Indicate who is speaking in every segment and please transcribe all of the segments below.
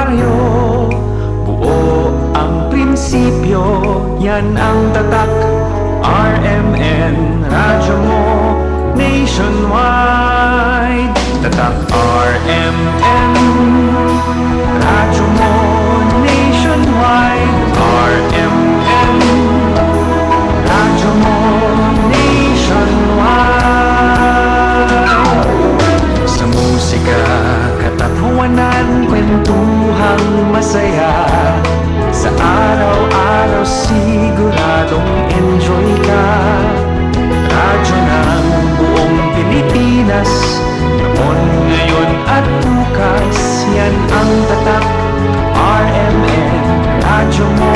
Speaker 1: baryo, buo ang prinsipyo, yan ang tatak. RMN, radyo mo nationwide. Tatak RMN, radyo mo nationwide. RMN, radyo mo nationwide. Sa musika, katatawanan, kwentuhang masaya. Sa araw-araw siguradong enjoy ka. Radyo ng buong Pilipinas, noon, ngayon at bukas, yan ang tatak. RMN, radyo mo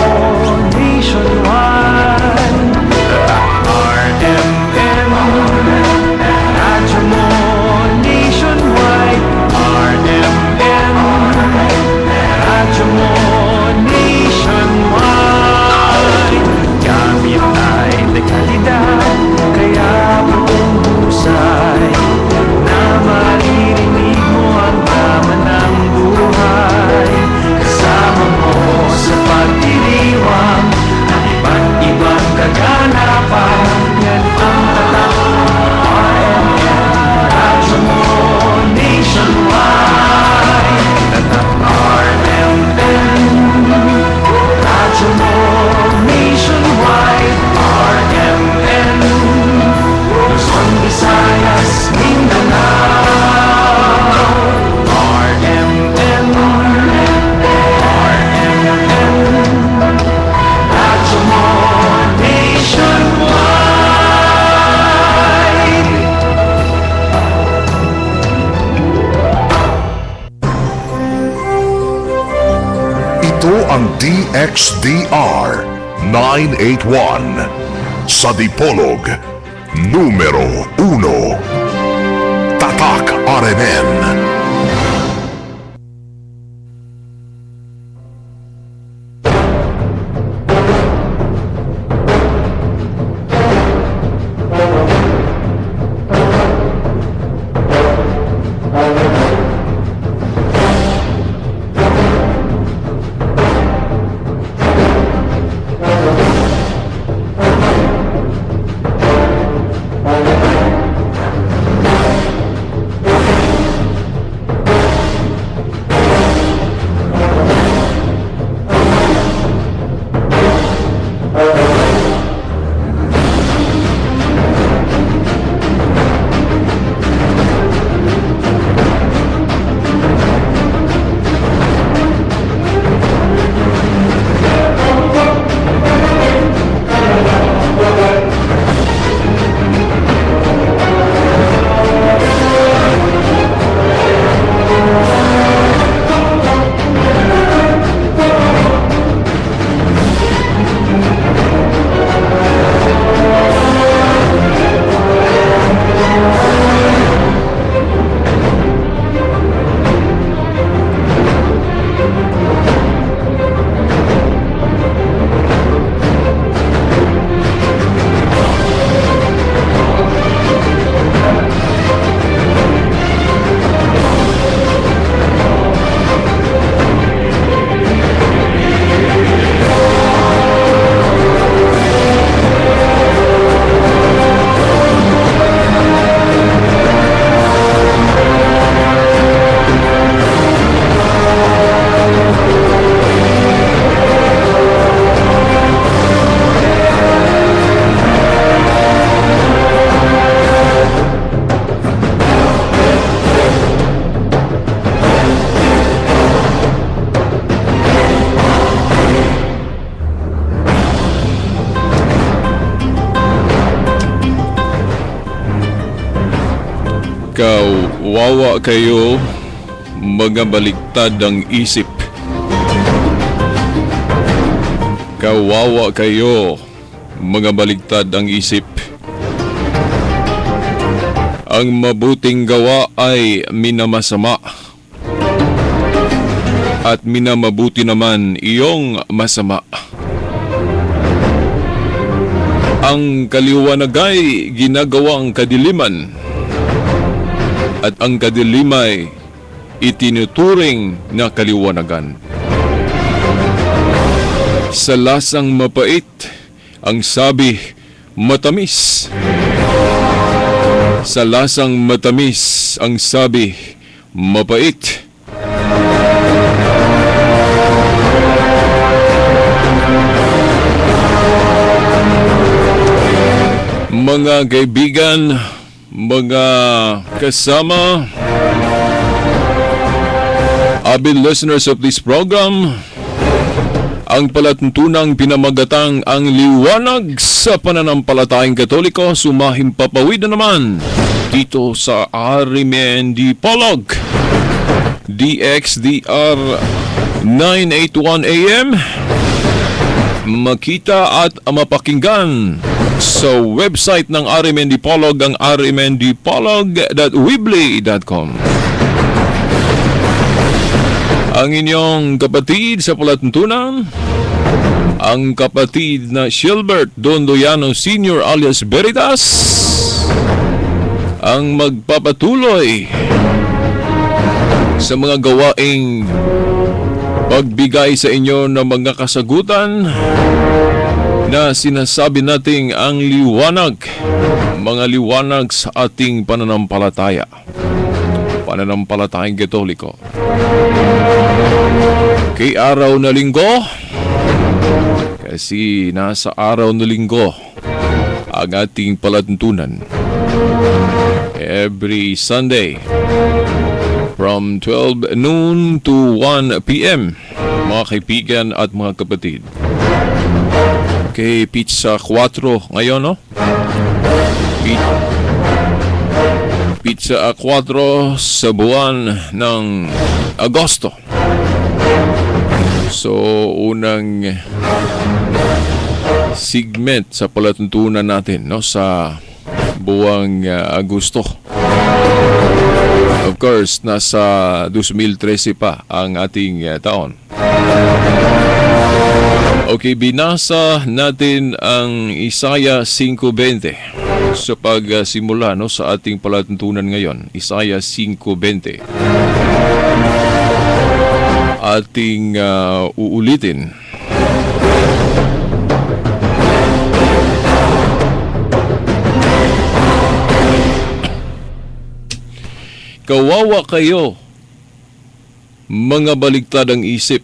Speaker 1: nationwide. Tatak RMN, radyo mo nationwide. RMN, radyo mo nationwide. Gamit ay dekalidad, kaya buong husay, na maririnig mo ang drama ng buhay. Kasama mo sa pagdiriwang ng iba't ibang kaganapan. Yan ang tatak. RMN, radyo mo nationwide. Tatak RMN, radyo mo nationwide. RMN, Luzon, Visayas, Mindanao. RMN, radyo mo nationwide.
Speaker 2: Ito ang DXDR 981 sa Dipolog numero 1. Tatak RMN.
Speaker 3: Kawawa kayo, mga baligtad ang isip. Kawawa kayo, mga baligtad ang isip. Ang mabuting gawa ay minamasama, at minamabuti naman iyong masama. Ang kaliwanag ay ginagawang kadiliman, at ang kadilimay itinuturing na kaliwanagan. Sa lasang mapait, ang sabi, matamis. Sa lasang matamis, ang sabi, mapait. Mga kaibigan, mga kasama, avid listeners of this program, ang palatuntunang pinamagatang ang liwanag sa pananampalatayang Katoliko, sumahimpapawid na naman dito sa RMN Dipolog, DXDR 981 AM, makita at mapakinggan sa website ng RMN Dipolog, ang rmndipolog.weebly.com. Ang inyong kapatid sa palatuntunan, ang kapatid na Shilbert Dondoyano Sr. alias Veritas, ang magpapatuloy sa mga gawaing pagbigay sa inyo ng mga kasagutan na sinasabi nating ang liwanag, mga liwanag sa ating pananampalataya, pananampalatayang Katoliko. Kay araw na linggo, kasi nasa araw na linggo ang ating palatuntunan. Every Sunday from 12 noon to 1 p.m. mga kaibigan at mga kapatid. Kay Pizza 4 ngayon, no? Pizza 4 sa buwan ng Agosto. So, unang segment sa palatuntunan natin, no, sa buwang Agosto. Of course, nasa 2013 pa ang ating taon. Okay, binasa natin ang Isaiah 5:20 sa pagsimula, no, sa ating palatuntunan ngayon. Isaiah 5:20. Ating uulitin. Kawawa kayo, mga baligtad ang isip.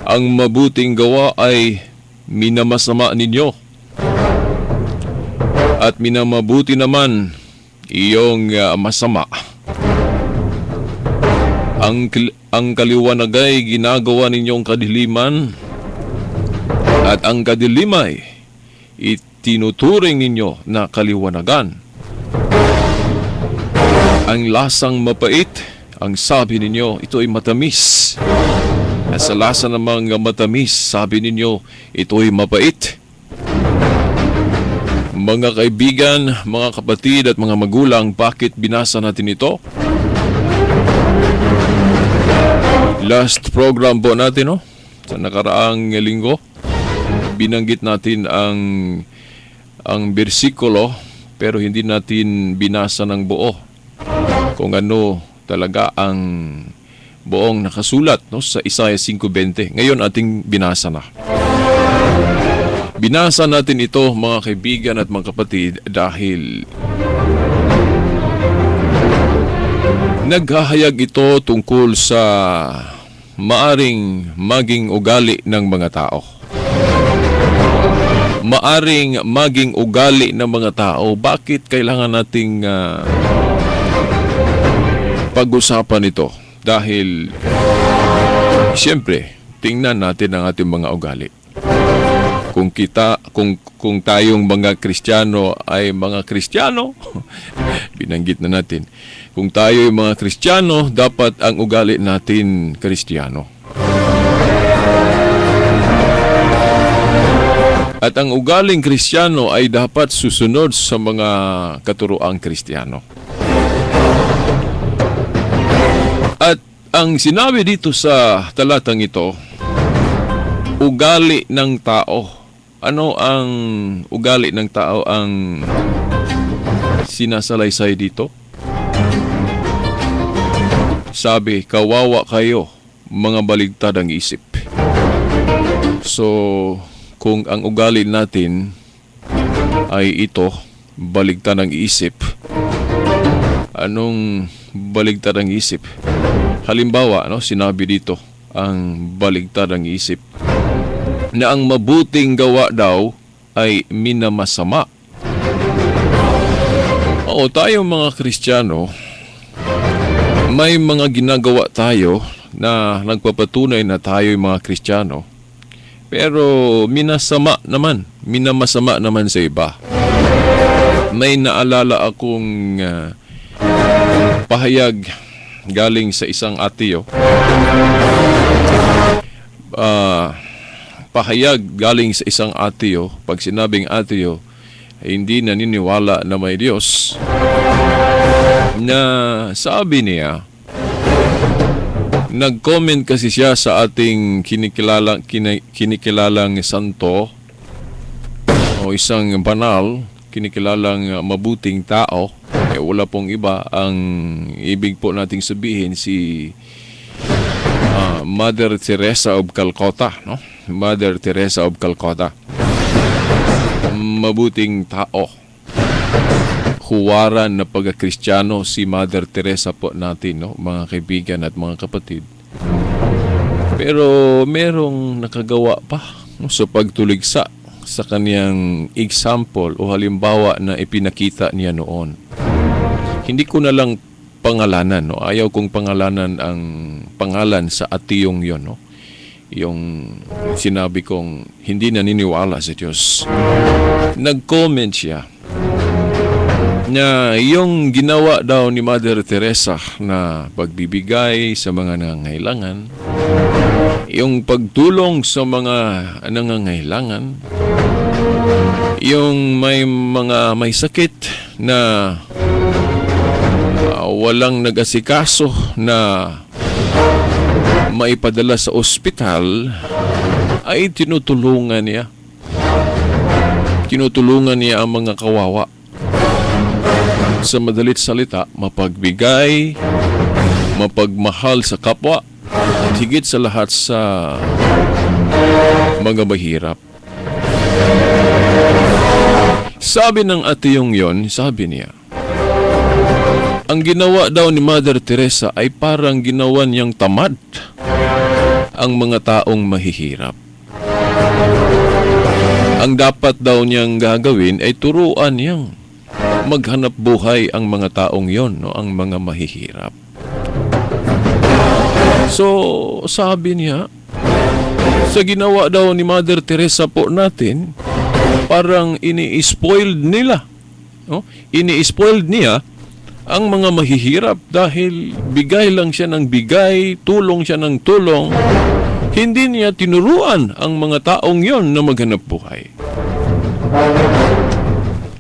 Speaker 3: Ang mabuting gawa ay minamasama ninyo, at minamabuti naman iyong masama. Ang kaliwanag ay ginagawa ninyong kadiliman, at ang kadilimay itinuturing ninyo na kaliwanagan. Ang lasang mapait, ang sabi ninyo, ito ay matamis. At sa lasa ng mga matamis, sabi ninyo, ito ay mapait. Mga kaibigan, mga kapatid at mga magulang, bakit binasa natin ito? Last program po natin, no? Sa nakaraang linggo, binanggit natin ang bersikulo, pero hindi natin binasa ng buo kung ano talaga ang buong nakasulat, no, sa Isaiah 5:20. Ngayon ating binasa na. Binasa natin ito, mga kaibigan at mga kapatid, dahil naghahayag ito tungkol sa maaring maging ugali ng mga tao. Maaring maging ugali ng mga tao. Bakit kailangan nating pag-usapan ito? Dahil siyempre, tingnan natin ang ating mga ugali. Kung tayong mga Kristiyano ay mga Kristiyano, binanggit na natin. Kung tayo ay mga Kristiyano, dapat ang ugali natin Kristiyano. At ang ugaling Kristiyano ay dapat susunod sa mga katuroang Kristiyano. At ang sinabi dito sa talatang ito, ugali ng tao. Ano ang ugali ng tao ang sinasalaysay dito? sabi, kawawa kayo, mga baligtad ang isip. So, kung ang ugali natin ay ito, baligtad ang isip, anong baligtad ang isip? Halimbawa, sinabi dito, ang baligtad ang isip, na ang mabuting gawa daw ay minamasama. Oo, tayong mga Kristiyano, may mga ginagawa tayo na nagpapatunay na tayo yung mga Kristiyano, pero minamasama naman sa iba. May naalala akong pahayag galing sa isang atiyo. Pahayag galing sa isang atiyo. Pag sinabing atiyo, hindi naniniwala na may Diyos, na sabi niya, nag-comment kasi siya sa ating kinikilalang santo o isang banal, kinikilalang mabuting tao. Wala pong iba. Ang ibig po nating sabihin si Mother Teresa of Calcutta, Mother Teresa of Calcutta. Mabuting tao. Huwaran na pagka-Kristiyano si Mother Teresa po natin, mga kaibigan at mga kapatid. Pero merong nakagawa pa sa pagtuligsa sa kaniyang example o halimbawa na ipinakita niya noon. Hindi ko na lang pangalanan, ayaw kong pangalanan ang pangalan sa atiyong yon, yung sinabi kong hindi naniniwala sa Diyos. Nag-comment siya na yung ginawa daw ni Mother Teresa na pagbibigay sa mga nangangailangan, yung pagtulong sa mga nangangailangan, yung may sakit na walang nag-asikaso na maipadala sa ospital, ay tinutulungan niya. Tinutulungan niya ang mga kawawa. Sa madalit salita, mapagbigay, mapagmahal sa kapwa, at higit sa lahat sa mga mahirap. Sabi ng atiyong yon, sabi niya, ang ginawa daw ni Mother Teresa ay parang ginawa niyang tamad ang mga taong mahihirap. Ang dapat daw niyang gagawin ay turuan niyang maghanap buhay ang mga taong yon, ang mga mahihirap. So, sabi niya, sa ginawa daw ni Mother Teresa po natin, parang ini-spoiled nila. Ini-spoiled niya ang mga mahihirap dahil bigay lang siya ng bigay, tulong siya ng tulong. Hindi niya tinuruan ang mga taong yon na maghanap buhay.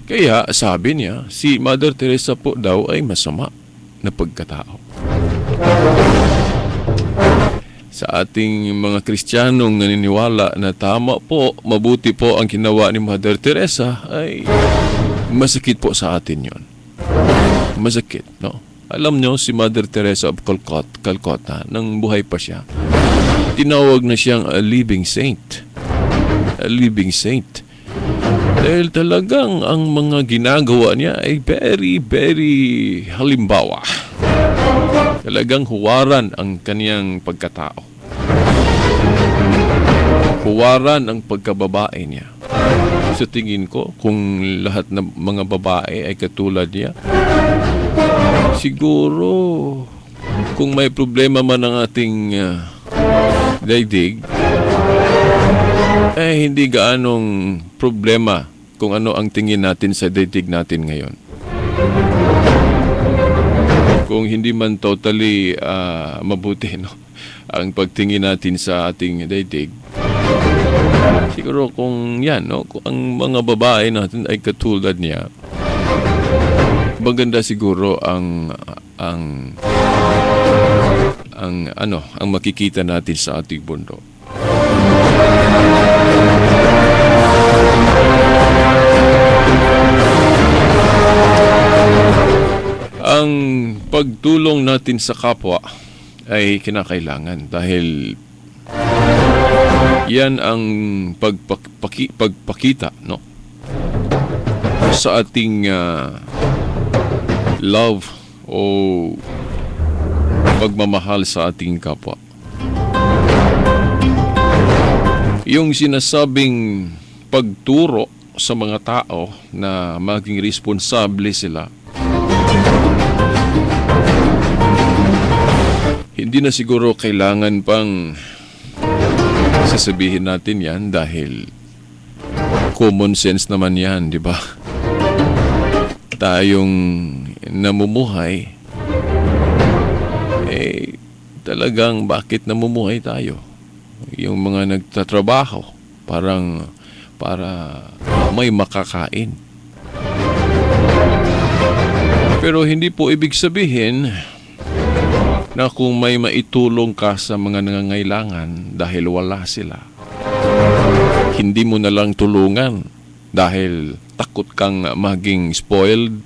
Speaker 3: Kaya sabi niya, si Mother Teresa po daw ay masama na pagkatao. Sa ating mga Kristiyanong naniniwala na tama po, mabuti po ang ginawa ni Mother Teresa, ay masakit po sa atin yon. Masakit, Alam nyo, si Mother Teresa of Calcutta, nang buhay pa siya, tinawag na siyang a living saint. A living saint. Dahil talagang ang mga ginagawa niya ay very, very halimbawa. Talagang huwaran ang kaniyang pagkatao. Huwaran ang pagkababae niya. Sa tingin ko, kung lahat ng mga babae ay katulad niya, siguro kung may problema man ang ating daigdig, hindi gaanong problema kung ano ang tingin natin sa daigdig natin ngayon. Kung hindi man totally mabuti ang pagtingin natin sa ating daigdig, siguro kung yan, kung ang mga babae natin ay katulad niya, maganda siguro ang makikita natin sa ating mundo. Ang pagtulong natin sa kapwa ay kinakailangan dahil yan ang pagpakita, no, sa ating love o pagmamahal sa ating kapwa. Yung sinasabing pagturo sa mga tao na maging responsable sila, hindi na siguro kailangan pang sasabihin natin yan dahil common sense naman yan, di ba? Tayong namumuhay, talagang bakit namumuhay tayo? Yung mga nagtatrabaho, para may makakain. Pero hindi po ibig sabihin na kung may maitulong ka sa mga nangangailangan dahil wala sila, hindi mo na lang tulungan dahil takot kang maging spoiled,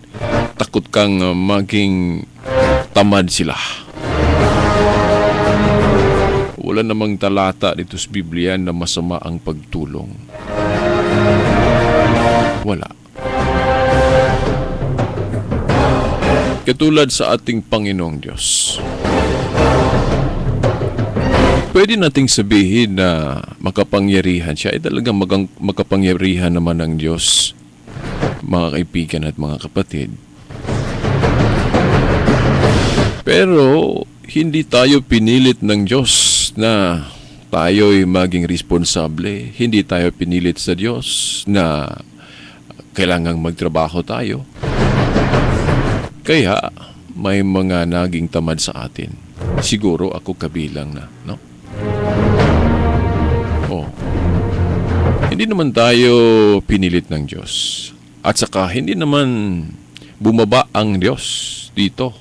Speaker 3: takot kang maging tamad sila. Wala namang talata dito sa Biblia na masama ang pagtulong. Wala. Katulad sa ating Panginoong Diyos, pwede nating sabihin na makapangyarihan siya. Talagang makapangyarihan naman ang Diyos, mga kaibigan at mga kapatid. Pero hindi tayo pinilit ng Diyos na tayo'y maging responsable. Hindi tayo pinilit sa Diyos na kailangang magtrabaho tayo. Kaya may mga naging tamad sa atin. Siguro ako kabilang na, no? Hindi naman tayo pinilit ng Diyos. At saka hindi naman bumaba ang Diyos dito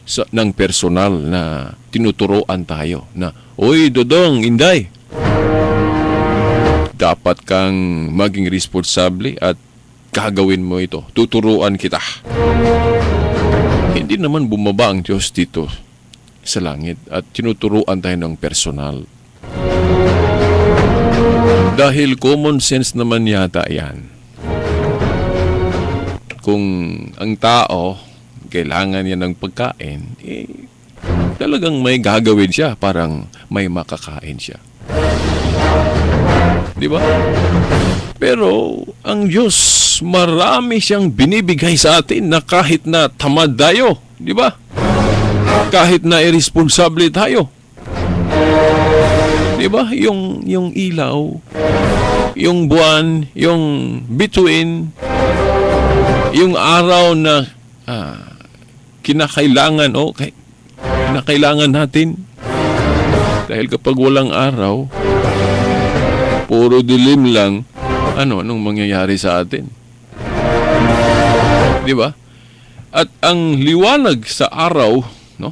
Speaker 3: ng personal na tinuturoan tayo na, "Oy, Dodong, Inday, dapat kang maging responsable at gagawin mo ito. Tuturuan kita." Hindi naman bumaba ang Diyos dito sa langit at tinuturuan tayo ng personal. Dahil common sense naman yata yan. Kung ang tao kailangan niya ng pagkain, talagang may gagawin siya, parang may makakain siya. Di ba? Pero ang Diyos, marami siyang binibigay sa atin na kahit na tamad tayo, di ba? Kahit na irresponsable tayo. Di ba? Yung ilaw, yung buwan, yung bituin, yung araw na kinakailangan natin. Dahil kapag walang araw, puro dilim lang, anong mangyayari sa atin? Di ba? At ang liwanag sa araw, no,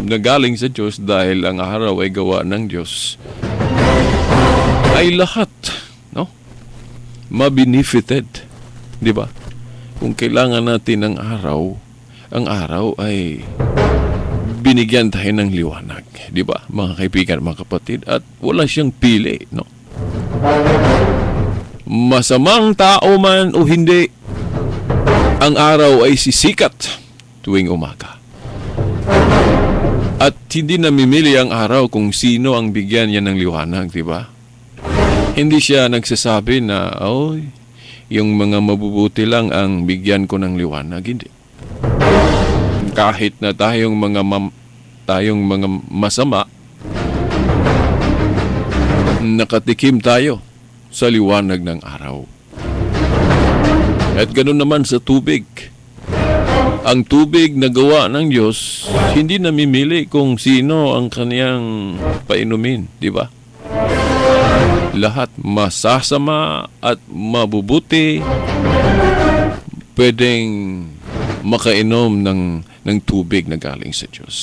Speaker 3: nagaling sa Diyos dahil ang araw ay gawa ng Diyos, ay lahat, no, ma-benefited. Di ba? Kung kailangan natin ng araw, ang araw ay binigyan tayo ng liwanag, di ba, mga kaibigan, mga kapatid, at wala siyang pili, no? Masamang tao man o hindi, ang araw ay sisikat tuwing umaga. At hindi namimili ang araw kung sino ang bigyan niya ng liwanag, di ba? Hindi siya nagsasabi na, yung mga mabubuti lang ang bigyan ko ng liwanag. Hindi. Kahit na tayong mga masama, nakatikim tayo sa liwanag ng araw. At ganoon naman sa tubig. Ang tubig na gawa ng Diyos, hindi namimili kung sino ang kaniyang painumin, di ba? Lahat masasama at mabubuti pwedeng makainom ng tubig na galing sa Diyos.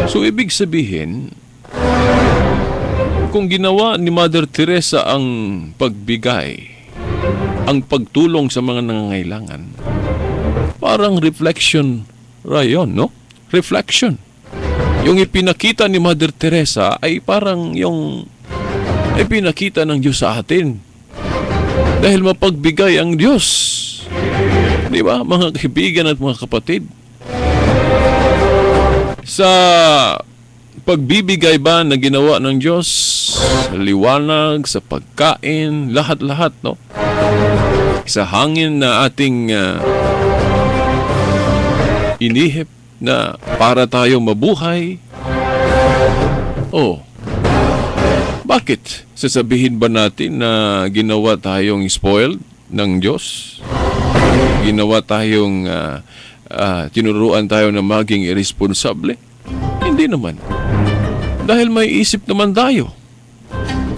Speaker 3: So, ibig sabihin, kung ginawa ni Mother Teresa ang pagbigay, ang pagtulong sa mga nangangailangan, parang reflection rayon, no? Reflection. Yung ipinakita ni Mother Teresa ay parang yung ipinakita ng Diyos sa atin. Dahil mapagbigay ang Diyos. Di ba, mga kaibigan at mga kapatid? Sa pagbibigay ba na ginawa ng Diyos, sa liwanag, sa pagkain, lahat-lahat, no? Sa hangin na ating inihip na para tayo mabuhay. Oh, bakit? Sasabihin ba natin na ginawa tayong spoiled ng Diyos? Ginawa tayong tinuruan tayo na maging irresponsable? Hindi naman. Dahil may isip naman tayo.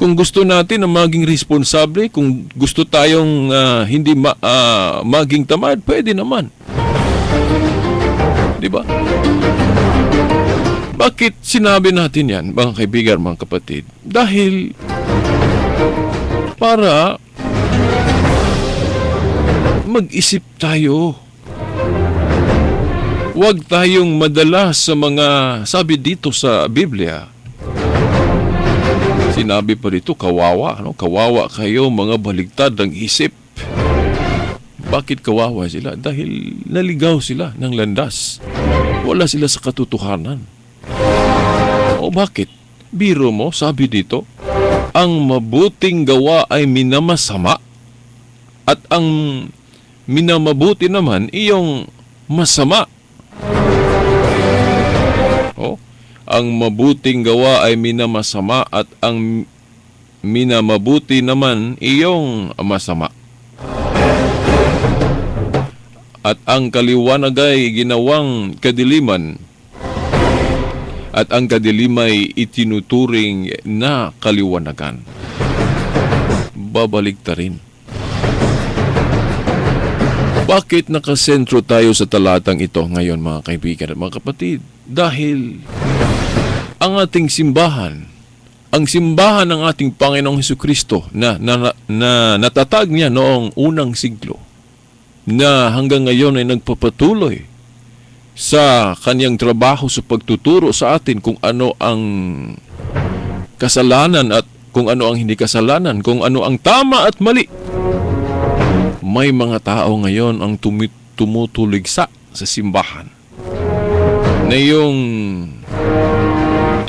Speaker 3: Kung gusto natin na maging responsable, kung gusto tayong hindi maging tamad, pwede naman. Di ba? Bakit sinabi natin yan, mga kaibigan, mga kapatid? Dahil para mag-isip tayo. Huwag tayong madala sa mga, sabi dito sa Biblia, sinabi pa dito, kawawa. No? Kawawa kayo, mga baligtad ng isip. Bakit kawawa sila? Dahil naligaw sila ng landas. Wala sila sa katotohanan. O bakit? Biro mo, sabi dito, ang mabuting gawa ay minamasama at ang minamabuti naman iyong masama. O, ang mabuting gawa ay minamasama at ang minamabuti naman iyong masama. At ang kaliwanag ay ginawang kadiliman at ang kadilimay itinuturing na kaliwanagan. Babalik ta rin. Bakit nakasentro tayo sa talatang ito ngayon, mga kaibigan at mga kapatid? Dahil ang ating simbahan, ang simbahan ng ating Panginoong Hesukristo na natatag niya noong unang siglo, na hanggang ngayon ay nagpapatuloy sa kanyang trabaho sa pagtuturo sa atin kung ano ang kasalanan at kung ano ang hindi kasalanan, kung ano ang tama at mali. May mga tao ngayon ang tumutuligsa sa simbahan na yung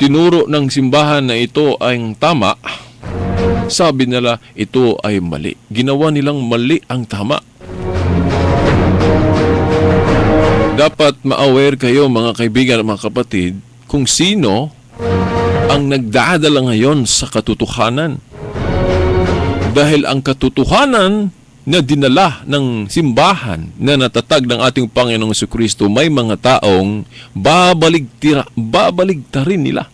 Speaker 3: tinuro ng simbahan na ito ay tama, sabi nila ito ay mali. Ginawa nilang mali ang tama. Dapat ma-aware kayo, mga kaibigan at mga kapatid, kung sino ang nagdadala ngayon sa katotohanan. Dahil ang katotohanan na dinala ng simbahan na natatag ng ating Panginoong Jesucristo, may mga taong babaligtarin nila.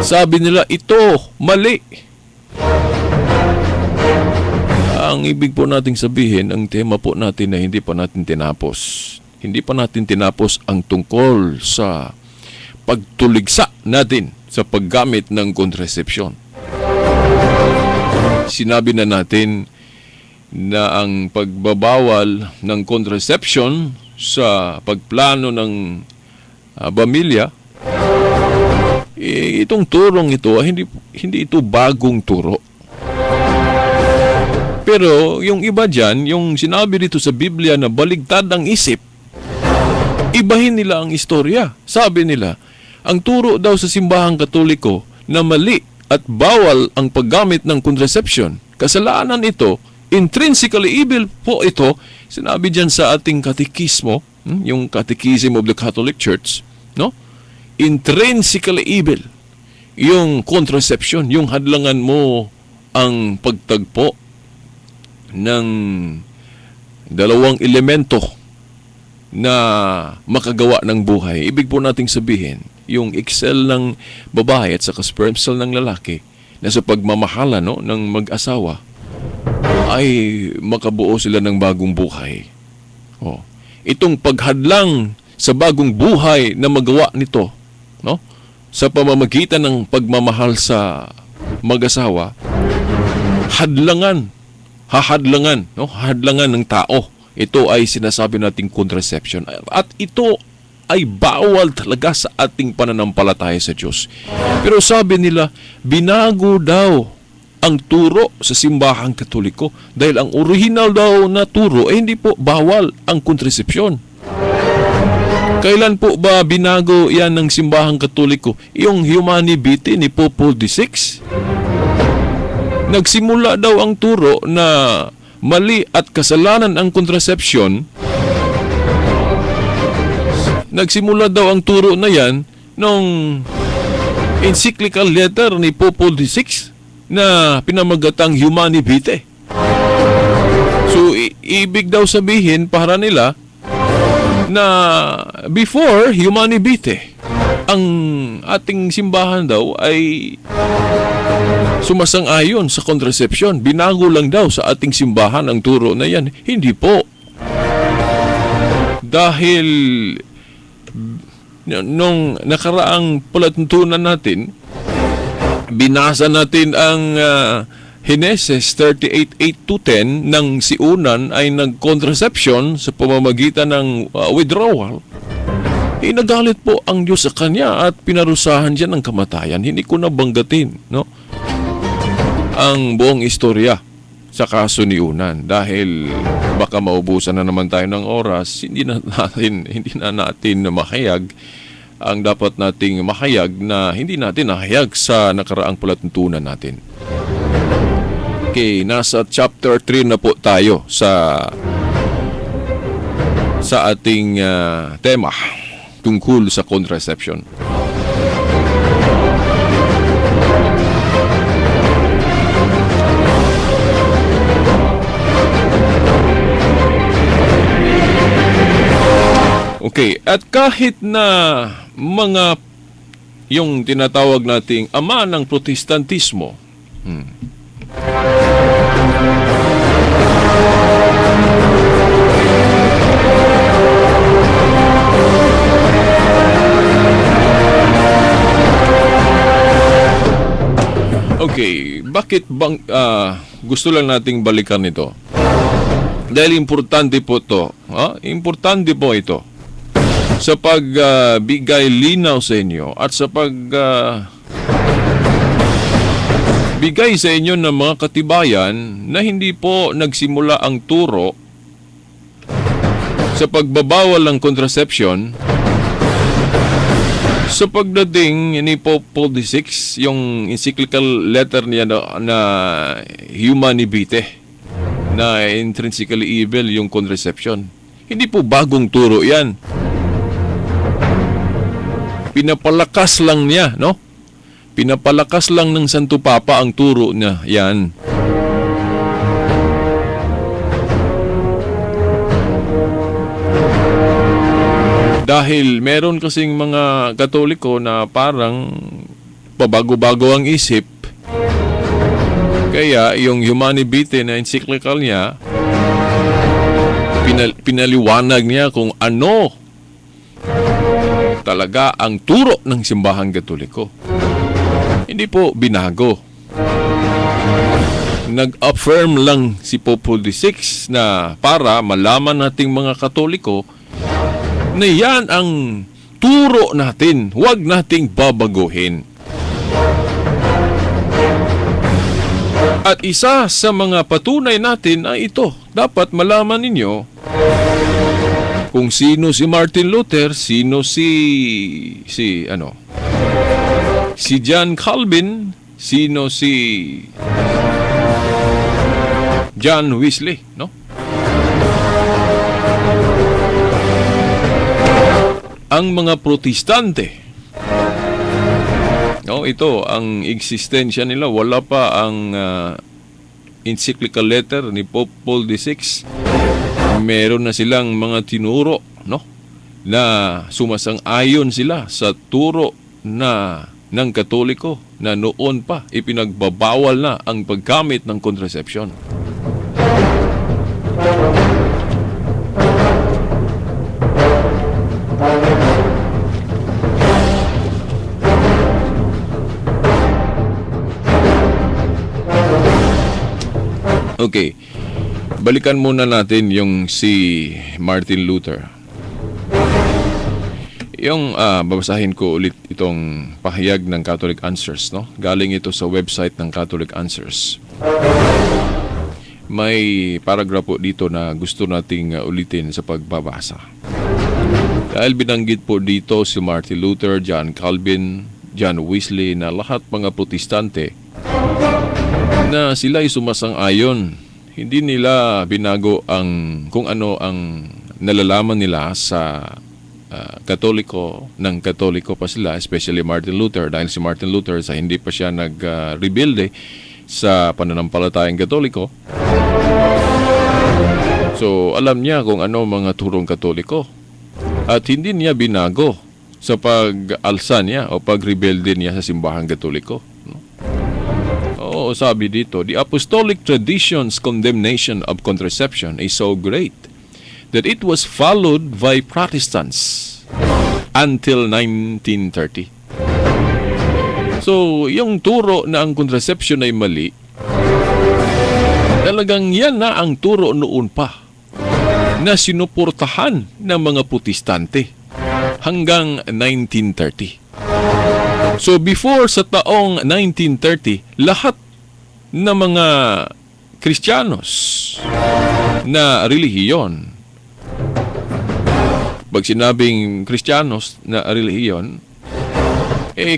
Speaker 3: Sabi nila, ito mali. Ang ibig po nating sabihin, ang tema po natin na hindi pa natin tinapos. Hindi pa natin tinapos ang tungkol sa pagtuligsa natin sa paggamit ng kontrasepsyon. Sinabi na natin na ang pagbabawal ng contraception sa pagplano ng pamilya, itong turong ito, hindi ito bagong turo. Pero yung iba dyan, yung sinabi dito sa Biblia na baligtad ang isip, ibahin nila ang istorya. Sabi nila, ang turo daw sa simbahang Katoliko na mali at bawal ang paggamit ng contraception, kasalanan ito, intrinsically evil po ito, sinabi dyan sa ating katekismo, yung Catechism of the Catholic Church, no? Intrinsically evil yung contraception, yung hadlangan mo ang pagtagpo ng dalawang elemento na makagawa ng buhay. Ibig po nating sabihin, yung egg cell ng babae at saka sperm cell ng lalaki na sa pagmamahala, no, ng mag-asawa ay makabuo sila ng bagong buhay. Oh. Itong paghadlang sa bagong buhay na magawa nito, no, sa pamamagitan ng pagmamahal sa mag-asawa, hahadlangan, no? Hadlangan ng tao. Ito ay sinasabi nating contraception. At ito ay bawal talaga sa ating pananampalataya sa Diyos. Pero sabi nila, binago daw ang turo sa simbahang Katoliko dahil ang original daw na turo ay hindi po bawal ang kontrasepsyon. Kailan po ba binago yan ng simbahang Katoliko? Yung Humanae Vitae ni Pope Paul VI? Nagsimula daw ang turo na mali at kasalanan ang kontrasepsyon. Nagsimula daw ang turo na yan nung encyclical letter ni Pope Paul VI na pinamagatang Humanae Vitae. So, ibig daw sabihin para nila na before Humanae Vitae, ang ating simbahan daw ay sumasang-ayon sa kontrasepsyon. Binago lang daw sa ating simbahan ang turo na yan. Hindi po. Dahil nung nakaraang palatuntunan natin, binasa natin ang Genesis 38:8-10 nang si Unan ay nag-contraception sa pamamagitan ng withdrawal. Nagalit po ang Diyos sa kanya at pinarusahan siya ng kamatayan. Hindi ko nabanggatin, no? Ang buong istorya sa kaso ni Unan dahil baka maubusan na naman tayo ng oras. Hindi na natin makayag ang dapat nating mahayag na hindi natin nahayag sa nakaraang palatuntunan natin. Okay, nasa chapter 3 na po tayo sa ating tema tungkol sa contraception. Okay, at kahit na mga yung tinatawag nating ama ng Protestantismo, okay, bakit bang gusto lang nating balikan ito? Dahil importante po ito. Importante po ito sa pagbigay linaw sa inyo at sa bigay sa inyo ng mga katibayan na hindi po nagsimula ang turo sa pagbabawal ng contraception sa pagdating ni Pope Paul VI, yung encyclical letter niya na Humanae Vitae, na intrinsically evil yung contraception. Hindi po bagong turo yan. Pinapalakas lang niya, no? Pinapalakas lang ng Santo Papa ang turo niya yan. Dahil meron kasing mga Katoliko na parang pabago-bago ang isip. Kaya yung Humanae Vitae na encyclical niya, pinaliwanag niya kung ano talaga ang turo ng simbahang Katoliko. Hindi po binago. Nag-affirm lang si Pope Paul VI na para malaman nating mga Katoliko na yan ang turo natin. Huwag nating babaguhin. At isa sa mga patunay natin ay ito. Dapat malaman ninyo kung sino si Martin Luther, sino si John Calvin, sino si John Wesley, no? Ang mga Protestante, no, ito ang eksistensya nila, wala pa ang encyclical letter ni Pope Paul VI. Meron na silang mga tinuro, no, na sumasang-ayon sila sa turo na ng Katoliko na noon pa ipinagbabawal na ang paggamit ng contraception. Okay. Balikan muna natin yung si Martin Luther. Yung babasahin ko ulit itong pahayag ng Catholic Answers, no? Galing ito sa website ng Catholic Answers. May paragrapo dito na gusto nating ulitin sa pagbabasa. Dahil binanggit po dito si Martin Luther, John Calvin, John Wesley na lahat mga protestante na sila ay sumasang-ayon. Hindi nila binago kung ano ang nalalaman nila sa Katoliko, ng Katoliko pa sila, especially Martin Luther, dahil si Martin Luther sa hindi pa siya nag-rebuild sa pananampalatayang Katoliko. So, alam niya kung ano mga turong Katoliko. At hindi niya binago sa pag-alsa niya o pag-rebelde niya sa simbahang Katoliko. Oo, sabi dito, the apostolic tradition's condemnation of contraception is so great that it was followed by Protestants until 1930. So, yung turo na ang contraception ay mali, talagang yan na ang turo noon pa na sinuportahan ng mga protestante hanggang 1930. So, before sa taong 1930, lahat ng mga Kristiyanos na relihiyon, pag sinabing Kristiyanos na relihiyon,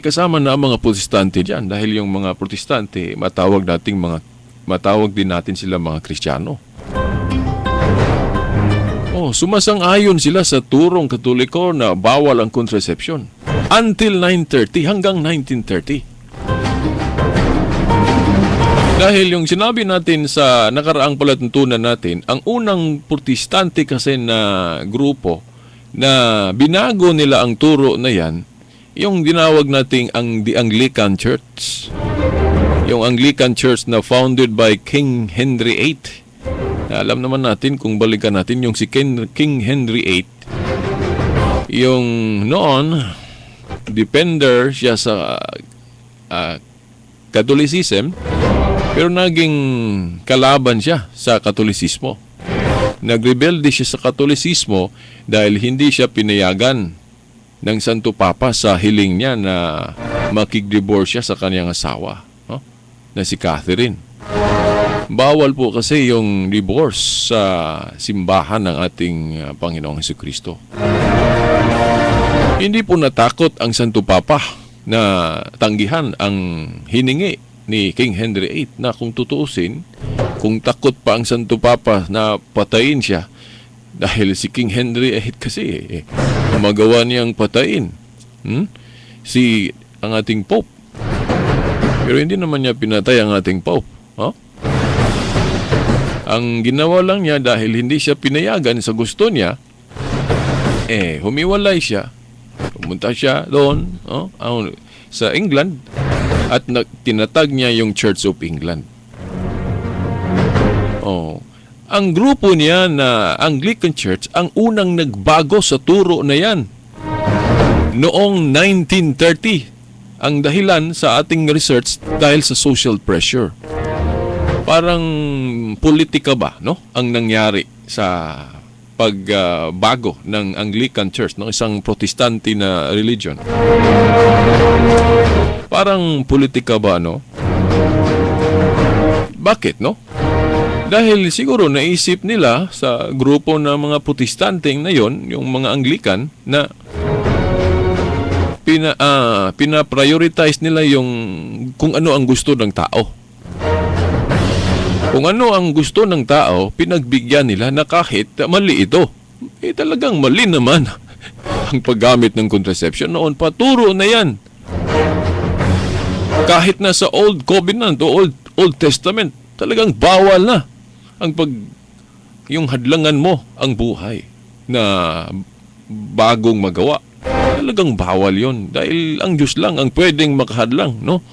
Speaker 3: kasama na ang mga protestante dyan dahil yung mga protestante matawag din natin sila mga Kristiyano. Sumasang-ayon sila sa turong Katoliko na bawal ang contraception until 1930 hanggang 1930. Dahil yung sinabi natin sa nakaraang palatuntunan natin, ang unang protestante kasi na grupo na binago nila ang turo na yan, yung dinawag nating the Anglican Church. Yung Anglican Church na founded by King Henry VIII. Alam naman natin kung balikan natin yung si King Henry VIII. Yung noon, depender siya sa Catholicism, pero naging kalaban siya sa Katolisismo. Nagrebelde siya sa Katolisismo dahil hindi siya pinayagan ng Santo Papa sa hiling niya na makig-divorce siya sa kanyang asawa, na si Catherine. Bawal po kasi yung divorce sa simbahan ng ating Panginoong Jesucristo. Hindi po natakot ang Santo Papa na tanggihan ang hiningi ni King Henry VIII na kung tutuusin, kung takot pa ang Santo Papa na patayin siya, dahil si King Henry VIII kasi magawa niyang patayin ang ating Pope. Pero hindi naman niya pinatay ang ating Pope. Ang ginawa lang niya dahil hindi siya pinayagan sa gusto niya, humiwalay siya. Pumunta siya doon sa England at tinatag niya yung Church of England. Ang grupo niya na Anglican Church ang unang nagbago sa turo na yan noong 1930. Ang dahilan sa ating research dahil sa social pressure. Parang politika ba, no? Ang nangyari sa pagbago ng Anglican Church, no? Isang protestante na religion. Parang politika ba, no? Bakit, no? Dahil siguro naisip nila sa grupo ng mga protestanteng na yon, yung mga Anglican, na pina-prioritize nila yung kung ano ang gusto ng tao. Kung ano ang gusto ng tao, pinagbigyan nila na kahit mali ito. Talagang mali naman ang paggamit ng contraception noon. Paturo na yan. Kahit na sa Old Covenant o Old Testament, talagang bawal na yung hadlangan mo ang buhay na bagong magawa. Talagang bawal yon dahil ang Diyos lang ang pwedeng makahadlang, no?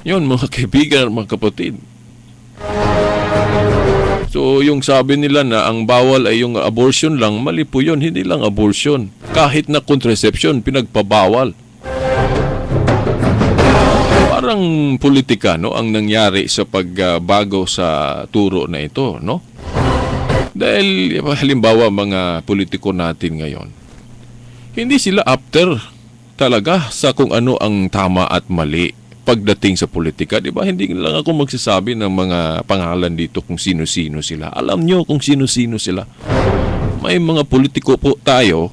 Speaker 3: Yun, mga kaibigan, mga kapatid. So, yung sabi nila na ang bawal ay yung abortion lang, mali po yun. Hindi lang abortion. Kahit na contraception, pinagpabawal. Parang politika, no, ang nangyari sa pagbago sa turo na ito, no? Dahil, halimbawa, mga politiko natin ngayon, Hindi sila after talaga sa kung ano ang tama at mali pagdating sa politika, di ba? Hindi lang ako magsasabi ng mga pangalan dito kung sino-sino sila. Alam nyo kung sino-sino sila. May mga politiko po tayo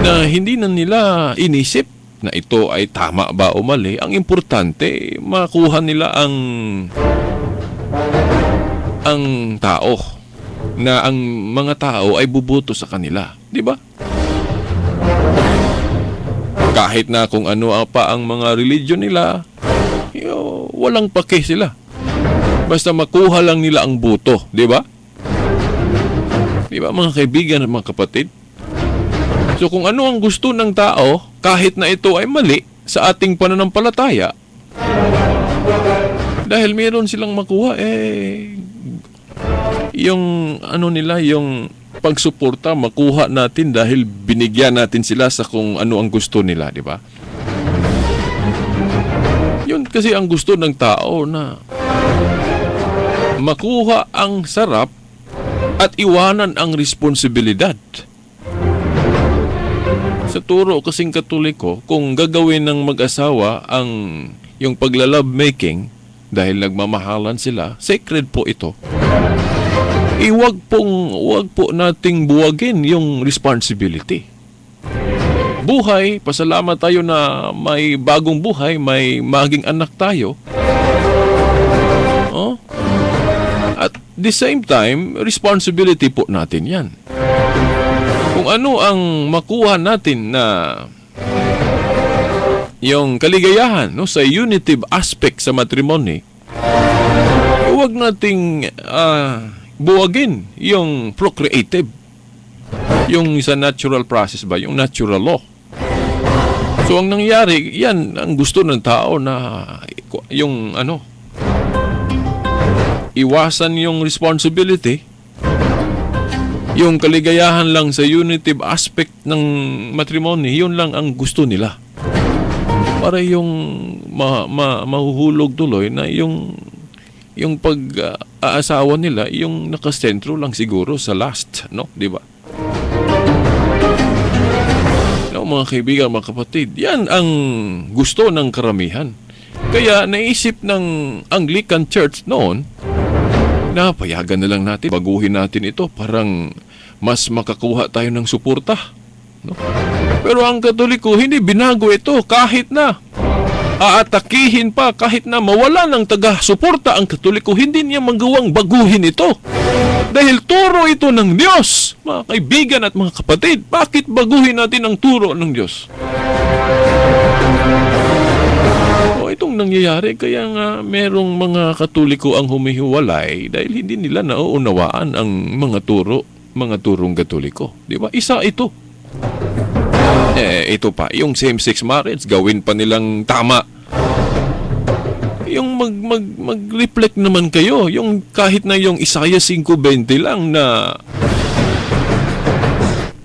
Speaker 3: na hindi na nila inisip na ito ay tama ba o mali. Ang importante, makuha nila ang tao, na ang mga tao ay buboto sa kanila, di ba? Kahit na kung ano pa ang mga religion nila, walang pake sila. Basta makuha lang nila ang boto, di ba? Di ba mga kaibigan at mga kapatid? So kung ano ang gusto ng tao, kahit na ito ay mali sa ating pananampalataya, dahil meron silang makuha, yung ano nila, yung pagsuporta, makuha natin dahil binigyan natin sila sa kung ano ang gusto nila, di ba? Yun kasi ang gusto ng tao, na makuha ang sarap at iwanan ang responsibilidad. Sa turo kasing Katoliko, kung gagawin ng mag-asawa yung paglalove making dahil nagmamahalan sila, sacred po ito. Wag po nating buwagin yung responsibility. Buhay, pasalamat tayo na may bagong buhay, may maging anak tayo. At the same time, responsibility po natin yan. Kung ano ang makuha natin na yung kaligayahan, no, sa unitive aspect sa matrimony, huwag nating buwagin yung procreative, yung sa natural process ba, yung natural law. So ang nangyari, yan ang gusto ng tao, na yung iwasan yung responsibility, yung kaligayahan lang sa unitive aspect ng matrimony, yun lang ang gusto nila. Para yung mahuhulog tuloy na yung pag-aasawa nila, yung nakasentro lang siguro sa last, no? Di ba? No, mga kaibigan, mga kapatid, yan ang gusto ng karamihan. Kaya naisip ng Anglican Church noon na payagan na lang natin, baguhin natin ito, parang mas makakuha tayo ng suporta, no? Pero ang Katoliko, hindi binago ito kahit na aatakihin pa, kahit na mawala ng taga-suporta ang Katoliko, hindi niya magawang baguhin ito. Dahil turo ito ng Diyos, mga kaibigan at mga kapatid. Bakit baguhin natin ang turo ng Diyos? Itong nangyayari, kaya nga merong mga Katoliko ang humihiwalay dahil hindi nila nauunawaan ang mga turong Katoliko. Di ba? Isa ito. Ito pa, yung same-sex marriage, gawin pa nilang tama. Yung mag-reflect naman kayo, yung kahit na yung Isaiah 5:20 lang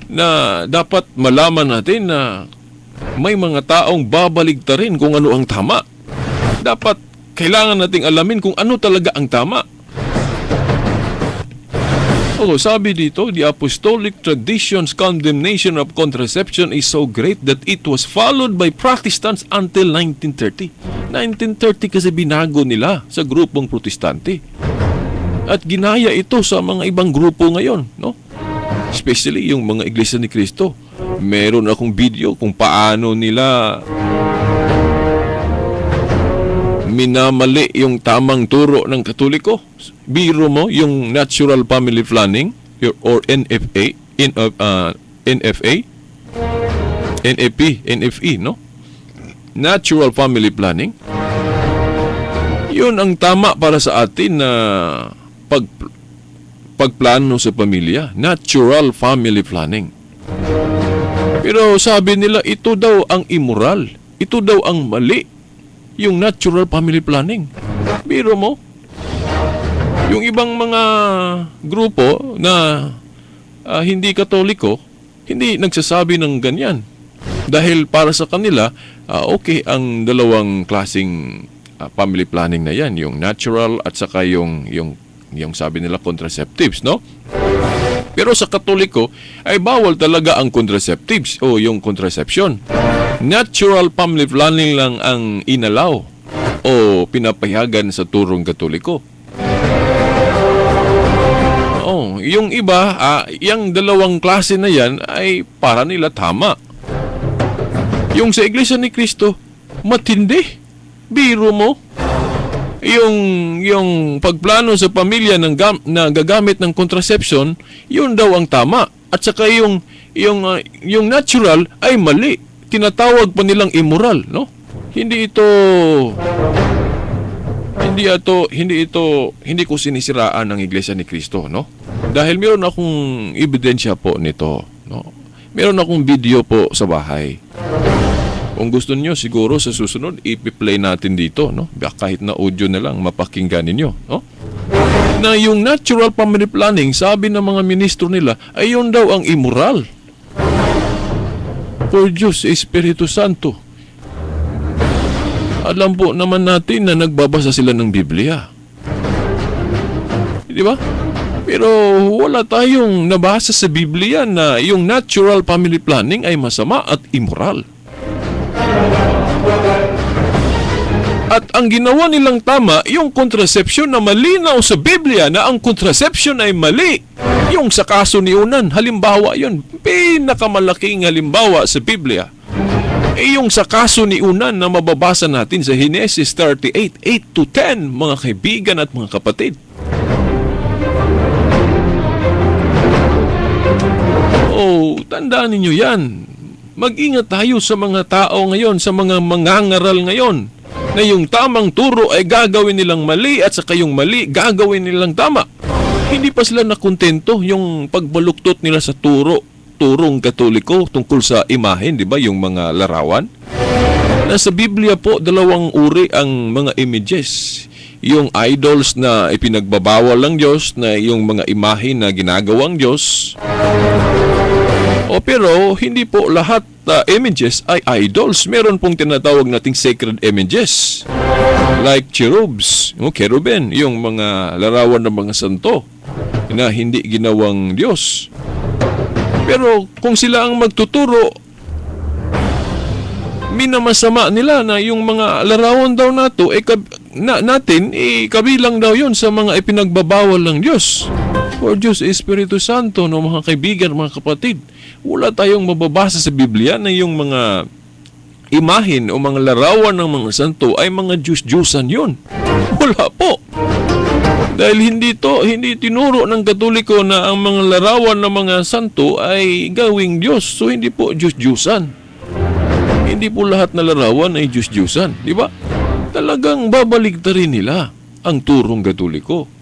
Speaker 3: na dapat malaman natin na may mga taong babaligtarin kung ano ang tama. Dapat kailangan nating alamin kung ano talaga ang tama. Sabi dito, the apostolic tradition's condemnation of contraception is so great that it was followed by Protestants until 1930. 1930 kasi binago nila sa grupong protestante. At ginaya ito sa mga ibang grupo ngayon, no? Especially yung mga Iglesia ni Cristo. Meron akong video kung paano nila minamali yung tamang turo ng Katoliko. Biro mo yung natural family planning or NFA, NFE, no? Natural family planning. Yun ang tama para sa atin na pagplano sa pamilya. Natural family planning. Pero sabi nila, ito daw ang immoral. Ito daw ang mali. Yung natural family planning. Biro mo, yung ibang mga grupo na hindi Katoliko, hindi nagsasabi ng ganyan. Dahil para sa kanila, okay ang dalawang klaseng family planning na yan. Yung natural at saka yung sabi nila contraceptives, no? Pero sa Katoliko ay bawal talaga ang contraceptives o yung contraception. Natural family planning lang ang inalaw o pinapayagan sa turong Katoliko. Oh, yung iba, yung dalawang klase na yan ay para nila tama. Yung sa Iglesia ni Cristo, matindi. Biro mo. Yung pagplano sa pamilya na gagamit ng contraception, yun daw ang tama. At saka yung natural ay mali. Tinatawag pa nilang immoral, no? Hindi ko sinisiraan ang Iglesia ni Cristo, no? Dahil meron akong ebidensya po nito, no? Meron akong video po sa bahay. Kung gusto niyo siguro sa susunod i-play natin dito, no? Kahit na audio na lang mapakinggan ninyo, no? Na yung natural family planning, sabi ng mga ministro nila, ay yun daw ang immoral. For Diyos, Espiritu Santo. Alam po naman natin na nagbabasa sila ng Biblia. Di ba? Pero wala tayong nabasa sa Biblia na yung natural family planning ay masama at immoral. At ang ginawa nilang tama, yung contraception na malinaw sa Biblia na ang contraception ay mali. Yung sa kaso ni Unan, halimbawa yun, pinakamalaking halimbawa sa Biblia. Yung sa kaso ni Unan na mababasa natin sa Genesis 38, 8 to 10, mga kaibigan at mga kapatid. Oh, tandaan ninyo yan. Mag-ingat tayo sa mga tao ngayon, sa mga mangangaral ngayon, na yung tamang turo ay gagawin nilang mali at saka yung mali gagawin nilang tama. Hindi pa sila nakontento yung pagbaluktot nila sa turong Katoliko tungkol sa imahen, di ba, yung mga larawan. Nasa Biblia po, dalawang uri ang mga images. Yung idols na ipinagbabawal ng Diyos, na yung mga imahe na ginagawang Diyos. Pero hindi po lahat images ay idols. Meron pong tinatawag nating sacred images. Like cherubs, cherubim, yung mga larawan ng mga santo na hindi ginawang Diyos. Pero kung sila ang magtuturo, minamasama nila na yung mga larawan daw natin, kabilang daw yun sa mga ipinagbabawal ng Diyos. For Diyos, Espiritu Santo, no, mga kaibigan, mga kapatid, wala tayong mababasa sa Biblia na yung mga imahin o mga larawan ng mga santo ay mga Diyos-Diyosan yun. Wala po. Dahil hindi tinuro ng Katoliko na ang mga larawan ng mga santo ay gawing Diyos. So hindi po Diyos-Diyosan. Hindi po lahat na larawan ay Diyos-Diyosan. Di ba? Talagang babaligtarin nila ang turong Katoliko.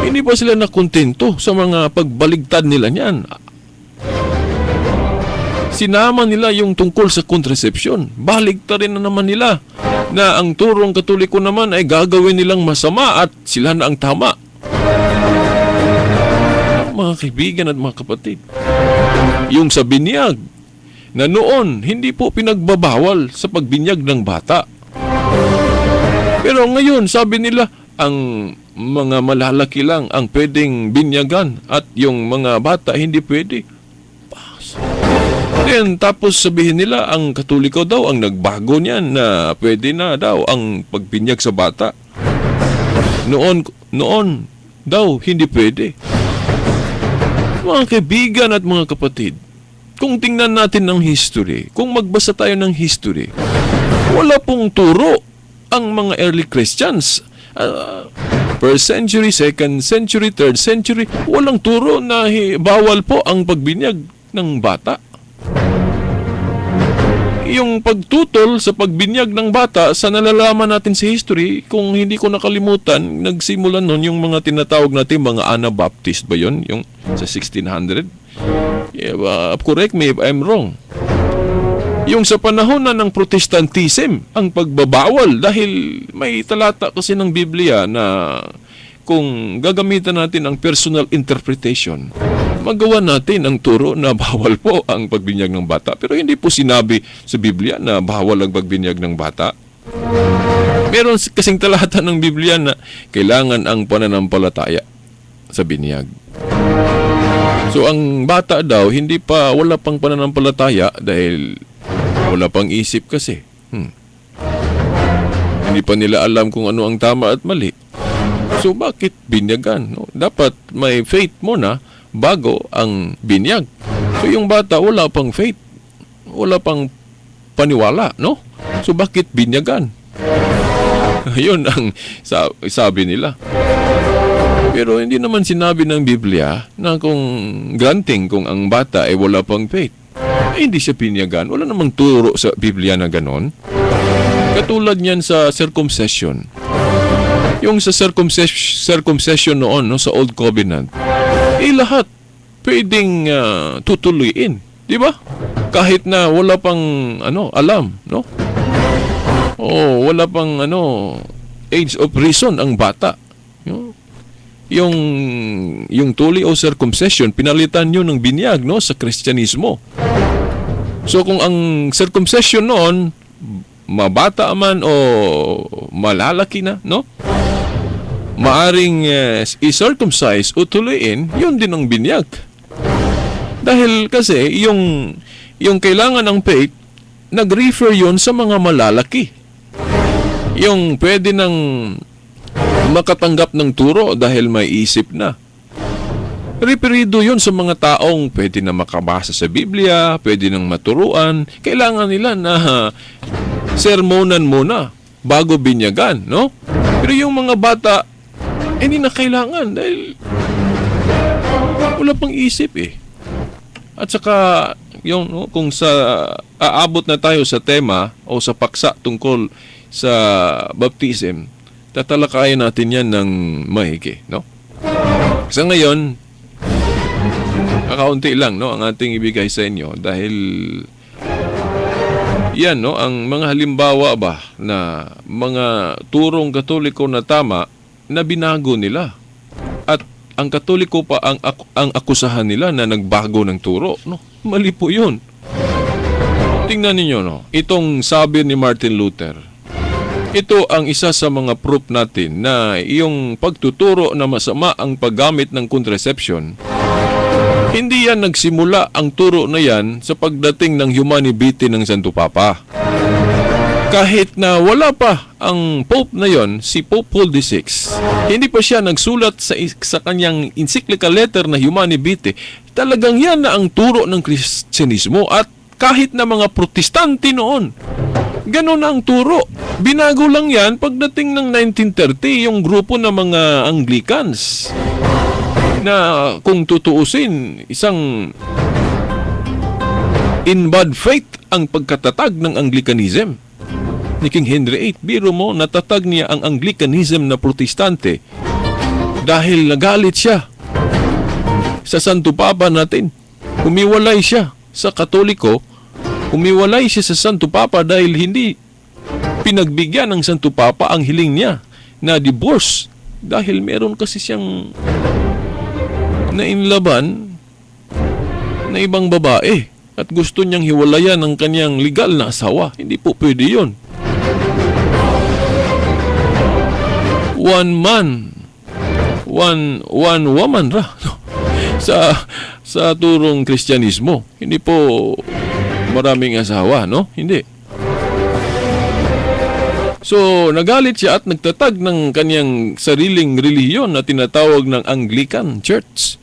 Speaker 3: Hindi pa sila nakontento sa mga pagbaligtad nila niyan. Sinama nila yung tungkol sa contraception. Baligtarin na naman nila na ang turong Katoliko naman ay gagawin nilang masama at sila na ang tama. Mga kaibigan at mga kapatid, yung sa binyag na noon hindi po pinagbabawal sa pagbinyag ng bata. Pero ngayon sabi nila ang mga malalaki lang ang pwedeng binyagan at yung mga bata hindi pwede. Then tapos sabihin nila ang Katoliko daw ang nagbago niyan na pwede na daw ang pagbinyag sa bata. Noon daw hindi pwede. Mga kaibigan at mga kapatid, kung tingnan natin ng history, kung magbasa tayo ng history, wala pong turo ang mga early Christians. First century, second century, third century, walang turo na bawal po ang pagbinyag ng bata. Yung pagtutol sa pagbinyag ng bata, sa nalalaman natin sa history, kung hindi ko nakalimutan, nagsimulan nun yung mga tinatawag natin mga Anabaptist ba yun? Yung sa 1600? Correct me if I'm wrong. Yung sa panahon na ng Protestantism, ang pagbabawal dahil may talata kasi ng Biblia na kung gagamitan natin ang personal interpretation, magawa natin ang turo na bawal po ang pagbinyag ng bata. Pero hindi po sinabi sa Biblia na bawal ang pagbinyag ng bata. Meron kasing talata ng Biblia na kailangan ang pananampalataya. sa binyag. So ang bata daw wala pang pananampalataya dahil wala pang isip kasi. Hindi pa nila alam kung ano ang tama at mali. So bakit binyagan? No? Dapat may faith muna bago ang binyag. So yung bata wala pang faith. Wala pang paniwala, no? So bakit binyagan? Yun ang sabi nila. Pero hindi naman sinabi ng Biblia na kung granting kung ang bata ay wala pang faith, hindi siya binyagan. Wala namang turo sa Biblia na ganon. Katulad niyan sa circumcision. Yung sa circumcision noon, no, sa Old Covenant, lahat pwedeng tutuloyin, di ba? Kahit na wala pang alam, no? O wala pang age of reason ang bata. Yung tuli o circumcision, pinalitan yun ng binyag, no, sa Kristyanismo. So kung ang circumcision noon mabata man o malalaki na, no? Maaring i-circumcise o tuloyin, yun din ang binyag. Dahil kasi yung kailangan ng faith, nag-refer yun sa mga malalaki. Yung pwede nang makatanggap ng turo dahil may isip na. Referido yun sa mga taong pwede na makabasa sa Biblia, pwede nang maturuan. Kailangan nila na sermonan muna bago binyagan, no? Pero yung mga bata, hindi na kailangan dahil wala pang isip eh. At saka, kung aabot na tayo sa tema o sa paksa tungkol sa baptism, tatalakayan natin yan ng mahigi, no? Sa ngayon, kakaunti lang, no, ang ating ibigay sa inyo dahil yan, no, ang mga halimbawa ba na mga turong Katoliko na tama na binago nila. At ang Katoliko pa ang akusahan nila na nagbago ng turo, no? Mali po 'yun. Tingnan ninyo, no, itong sabi ni Martin Luther. Ito ang isa sa mga proof natin na yung pagtuturo na masama ang paggamit ng contraception. Hindi yan nagsimula ang turo na yan sa pagdating ng humanibiti ng Santo Papa. Kahit na wala pa ang Pope na yon, si Pope Paul VI, hindi pa siya nagsulat sa kanyang encyclical letter na Humanibiti, talagang yan na ang turo ng Kristyanismo at kahit na mga Protestante noon. Ganon ang turo. Binago lang yan pagdating ng 1930, yung grupo ng mga Anglicans na kung tutuusin, isang in bad faith ang pagkatatag ng Anglicanism ni King Henry VIII. Biro mo, natatag niya ang Anglicanism na Protestante dahil nagalit siya sa Santo Papa natin. Humiwalay siya sa Katoliko, humiwalay siya sa Santo Papa dahil hindi pinagbigyan ng Santo Papa ang hiling niya na divorce dahil meron kasi siyang nainlaban na ibang babae at gusto niyang hiwalayan ng kanyang legal na asawa. Hindi po pwede yun. One man, one woman ra sa turong Kristyanismo. Hindi po maraming asawa, no? Hindi. So, nagalit siya at nagtatag ng kanyang sariling relihiyon na tinatawag ng Anglican Church.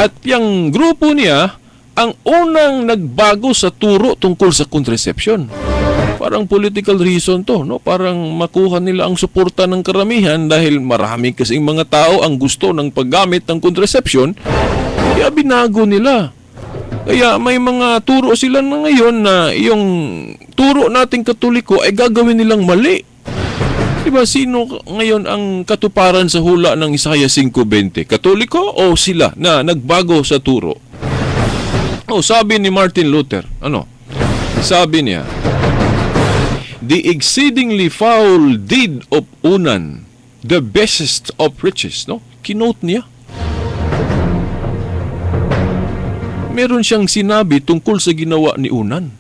Speaker 3: At yung grupo niya, ang unang nagbago sa turo tungkol sa contraception. Parang political reason to, no? Parang makuha nila ang suporta ng karamihan dahil marami kasing mga tao ang gusto ng paggamit ng contraception, kaya binago nila. Kaya may mga turo sila na ngayon na yung turo nating Katoliko ay gagawin nilang mali. Diba, sino ngayon ang katuparan sa hula ng Isaiah 5:20? Katoliko o sila na nagbago sa turo? Sabi ni Martin Luther, sabi niya, the exceedingly foul deed of Unan, the bestest of riches, no? Kinote niya. Meron siyang sinabi tungkol sa ginawa ni Unan.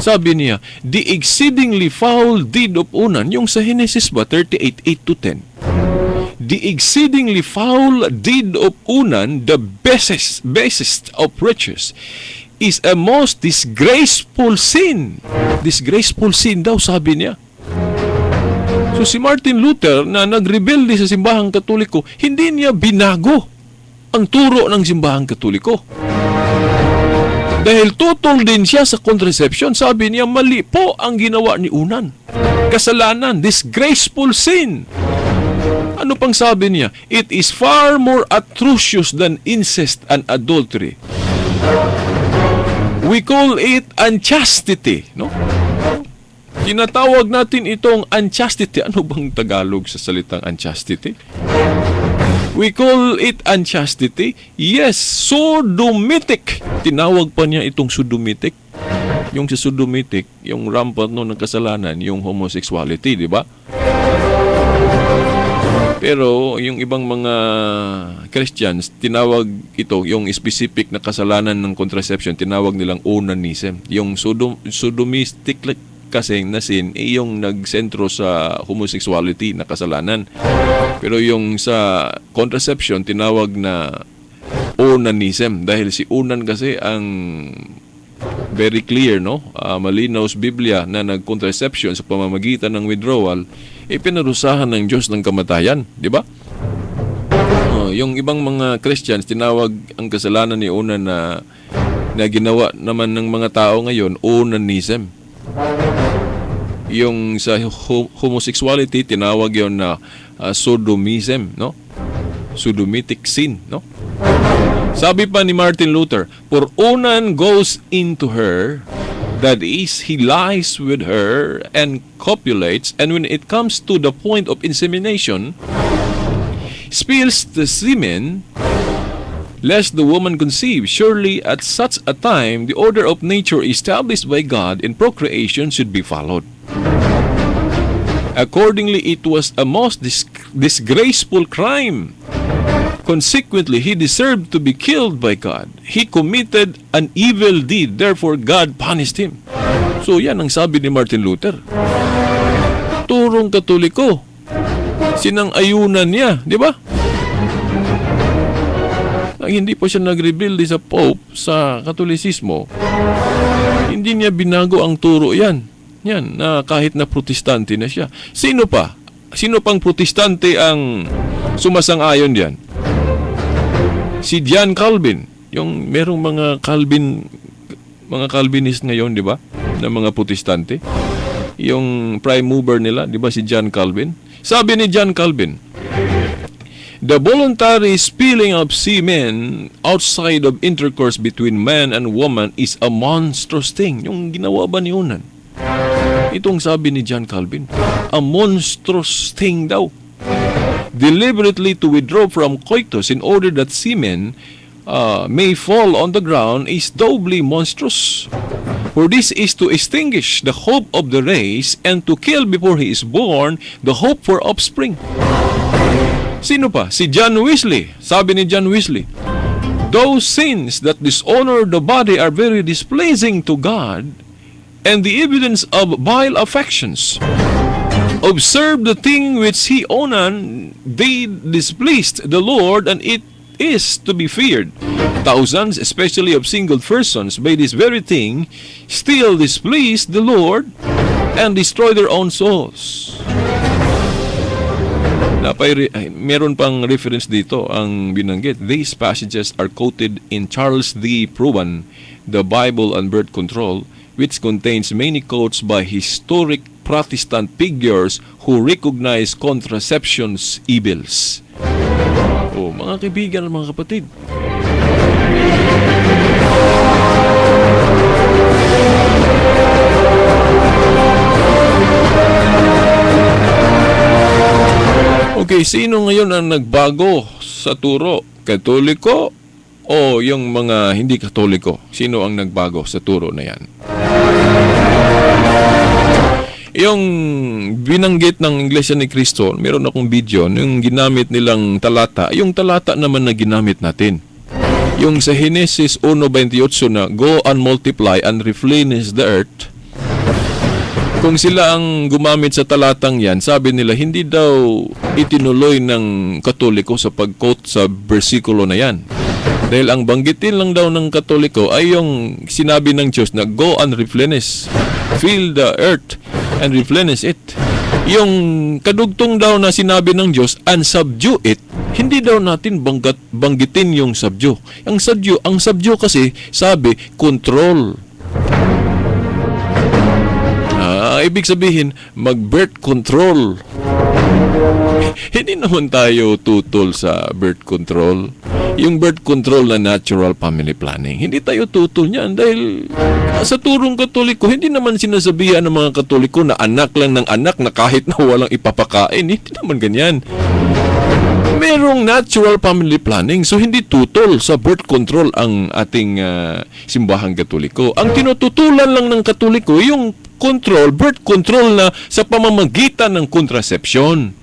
Speaker 3: Sabi niya, the exceedingly foul deed of Unan, yung sa Genesis ba, 38:8-10. the exceedingly foul deed of Unan, the basest of riches, is a most disgraceful sin. Disgraceful sin daw, sabi niya. So si Martin Luther na nagrebelde sa simbahang Katoliko, hindi niya binago ang turo ng simbahang Katoliko. Dahil tutol din siya sa contraception, sabi niya mali po ang ginawa ni Unan. Kasalanan, disgraceful sin. Ano pang sabi niya? It is far more atrocious than incest and adultery. We call it unchastity, no? Tinatawag natin itong unchastity. Ano bang Tagalog sa salitang unchastity? We call it unchastity. Yes, sodomitic. Tinawag pa niya itong sodomitic. Yung sa sodomitic, yung rampant ng kasalanan, yung homosexuality, di ba? Pero yung ibang mga Christians, tinawag ito, yung specific na kasalanan ng contraception, tinawag nilang onanism. Yung sodomistic kasi na sin, yung nagsentro sa homosexuality na kasalanan. Pero yung sa contraception, tinawag na onanism. Dahil si Unan kasi ang very clear, no? Malinaw sa Biblia na nag-contraception sa pamamagitan ng withdrawal, pinarusahan ng Diyos ng kamatayan, di ba? Yung ibang mga Christians, tinawag ang kasalanan ni Unan na ginawa naman ng mga tao ngayon, onanism. Yung sa homosexuality, tinawag yon na sodomism, no? Sodomitic sin, no? Sabi pa ni Martin Luther, for Onan goes into her, that is, he lies with her and copulates, and when it comes to the point of insemination, spills the semen, lest the woman conceive. Surely at such a time, the order of nature established by God in procreation should be followed. Accordingly, it was a most disgraceful crime. Consequently, he deserved to be killed by God. He committed an evil deed, therefore God punished him. So yan ang sabi ni Martin Luther. Turong Katoliko. Sinang-ayunan niya, di ba? Hindi pa siya nagrebelde sa Pope, sa Katolisismo, hindi niya binago ang turo yan. Yan, na kahit na protestante na siya. Sino pa? Sino pang protestante ang sumasang-ayon diyan? Si John Calvin. Yung merong mga Calvinist ngayon, di ba? Na mga protestante. Yung prime mover nila, di ba si John Calvin? Sabi ni John Calvin, the voluntary spilling of semen outside of intercourse between man and woman is a monstrous thing. Yung ginawa ba ni Unan? Itong sabi ni John Calvin, a monstrous thing daw. Deliberately to withdraw from coitus in order that semen may fall on the ground is doubly monstrous. For this is to extinguish the hope of the race and to kill before he is born the hope for offspring. Sino pa? Si John Wesley. Sabi ni John Wesley, those sins that dishonor the body are very displeasing to God, and the evidence of vile affections. Observe the thing which he Onan did displeased the Lord, and it is to be feared. Thousands, especially of single persons, by this very thing, still displease the Lord and destroy their own souls. Meron pang reference dito ang binanggit. These passages are quoted in Charles D. Provan, The Bible and Birth Control, which contains many quotes by historic Protestant figures who recognize contraception's evils. Mga kaibigan, mga kapatid. Okay, sino ngayon ang nagbago sa turo? Katoliko o yung mga hindi Katoliko? Sino ang nagbago sa turo na yan? Yung binanggit ng Iglesia ni Cristo, meron akong video, yung ginamit nilang talata, yung talata naman na ginamit natin. Yung sa Genesis 1:28 na, go and multiply and replenish the earth. Kung sila ang gumamit sa talatang yan, sabi nila, hindi daw itinuloy ng Katoliko sa pag-quote sa bersikulo na yan. Dahil ang banggitin lang daw ng Katoliko ay yung sinabi ng Diyos na go and replenish, fill the earth and replenish it. Yung kadugtong daw na sinabi ng Diyos and subdue it, hindi daw natin banggitin yung subdue. Ang subdue kasi sabi control. Ibig sabihin mag-birth control. Hindi naman tayo tutol sa birth control. Yung birth control na natural family planning, hindi tayo tutol niyan dahil sa turong Katoliko, hindi naman sinasabihan ng mga Katoliko na anak lang ng anak na kahit na walang ipapakain. Hindi naman ganyan. Merong natural family planning, so hindi tutol sa birth control ang ating simbahang Katoliko. Ang tinututulan lang ng Katoliko, yung control, birth control na sa pamamagitan ng contraception.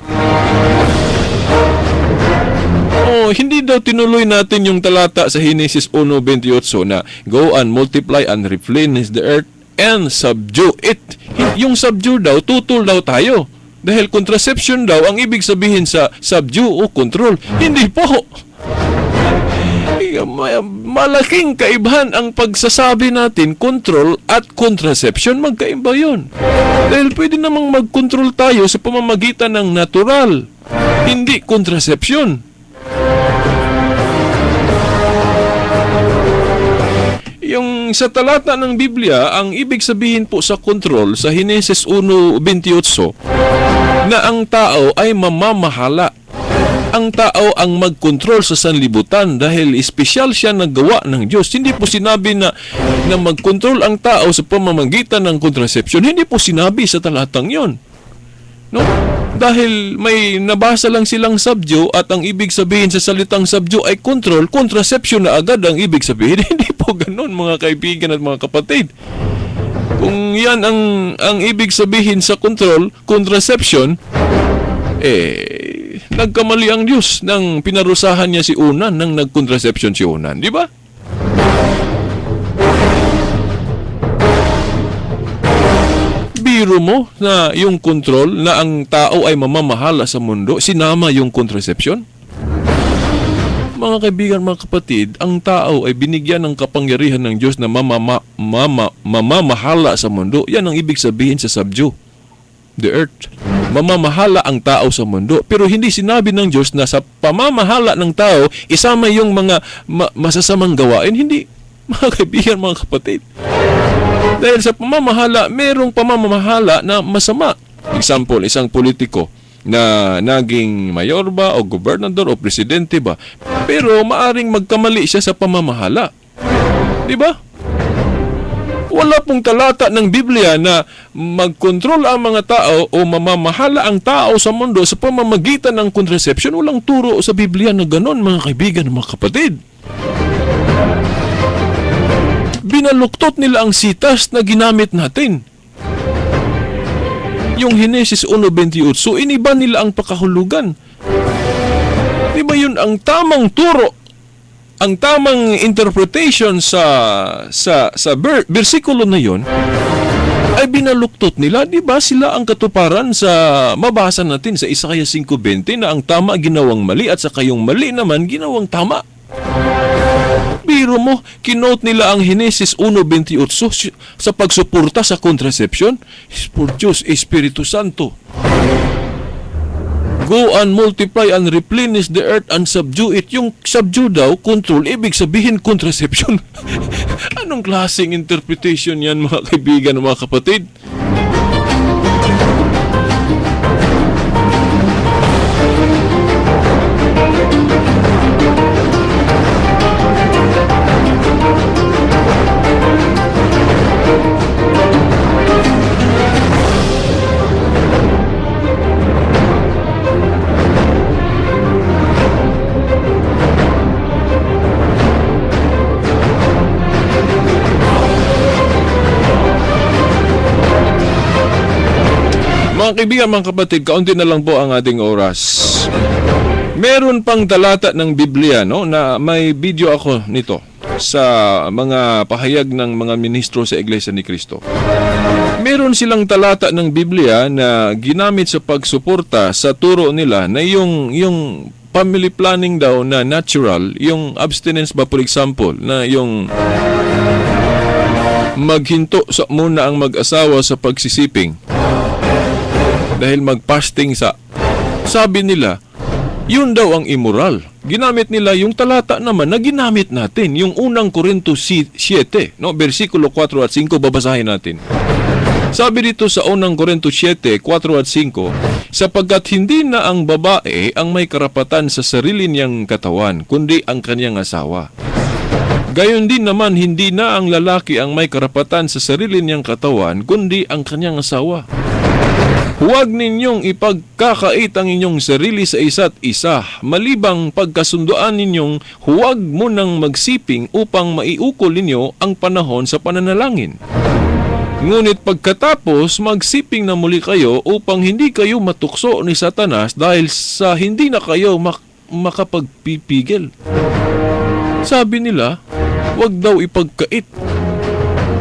Speaker 3: Hindi daw tinuloy natin yung talata sa Genesis 1:28 na go and multiply and replenish the earth and subdue it. Yung subdue daw, tutol daw tayo. Dahil contraception daw ang ibig sabihin sa subdue o control. Hindi po. Malaking kaibahan ang pagsasabi natin control at contraception. Magkaiba yun. Dahil pwede namang mag-control tayo sa pamamagitan ng natural, hindi contraception. Yung sa talata ng Biblia, ang ibig sabihin po sa control sa Genesis 1:28 na ang tao ay mamamahala. Ang tao ang mag-control sa sanlibutan dahil espesyal siya na gawa ng Diyos. Hindi po sinabi na mag-control ang tao sa pamamagitan ng contraception. Hindi po sinabi sa talatang yon. No? Dahil may nabasa lang silang subdue at ang ibig sabihin sa salitang subdue ay control, contraception na agad ang ibig sabihin. Hindi po ganun mga kaibigan at mga kapatid. Kung yan ang ibig sabihin sa control, contraception, nagkamali ang Diyos nang pinarusahan niya si Unan nang nag-contraception si Unan. Di ba? Biro mo na yung control na ang tao ay mamamahala sa mundo, sinama yung contraception? Mga kaibigan, mga kapatid, ang tao ay binigyan ng kapangyarihan ng Diyos na mamamahala sa mundo. Yan ang ibig sabihin sa subdue the earth. Mamamahala ang tao sa mundo. Pero hindi sinabi ng Diyos na sa pamamahala ng tao, isama yung mga masasamang gawain. Hindi, mga kaibigan, mga kapatid. Dahil sa pamamahala, merong pamamahala na masama. Example, isang politiko na naging mayor ba o gobernador o presidente ba, pero maaring magkamali siya sa pamamahala. Di ba? Wala pong talata ng Biblia na magkontrol ang mga tao o mamamahala ang tao sa mundo sa pamamagitan ng contraception. Walang turo sa Biblia na ganon, mga kaibigan, mga kapatid. Binaluktot nila ang sitas na ginamit natin. Yung Genesis 1:28, so iniba nila ang pakahulugan. Di ba yun ang tamang turo, ang tamang interpretation sa bersikulo na yon ay binaluktot nila. Di ba sila ang katuparan sa mabasa natin sa Isaiah 5:20 na ang tama ginawang mali at saka yung mali naman ginawang tama. Biro mo, kinote nila ang Genesis 1:28 sa pagsuporta sa contraception. For Diyos, Espiritu Santo. Go and multiply and replenish the earth and subdue it. Yung subdue daw, control, ibig sabihin contraception. Anong klaseng interpretation yan, mga kaibigan, mga kapatid? Mga kaibigan, mga kapatid, kaunti na lang po ang ating oras. Meron pang talata ng Biblia, no, na may video ako nito. sa mga pahayag ng mga ministro sa Iglesia ni Cristo. Meron silang talata ng Biblia na ginamit sa pagsuporta sa turo nila na yung family planning daw na natural, yung abstinence ba for example, na yung maghinto sa muna ang mag-asawa sa pagsisiping dahil mag-fasting sa, sabi nila, yun daw ang immoral. Ginamit nila yung talata naman na ginamit natin, yung unang Korinto 7, no? Versikulo 4 at 5, babasahin natin. Sabi dito sa unang Korinto 7, 4 at 5, sapagkat hindi na ang babae ang may karapatan sa sarili niyang katawan, kundi ang kanyang asawa. Gayon din naman, hindi na ang lalaki ang may karapatan sa sarili niyang katawan, kundi ang kanyang asawa. Huwag ninyong ipagkakait ang inyong sarili sa isa't isa, malibang pagkasunduan ninyong huwag munang magsiping upang maiukol ninyo ang panahon sa pananalangin. Ngunit pagkatapos, magsiping na muli kayo upang hindi kayo matukso ni Satanas dahil sa hindi na kayo makapagpipigil. Sabi nila, huwag daw ipagkait.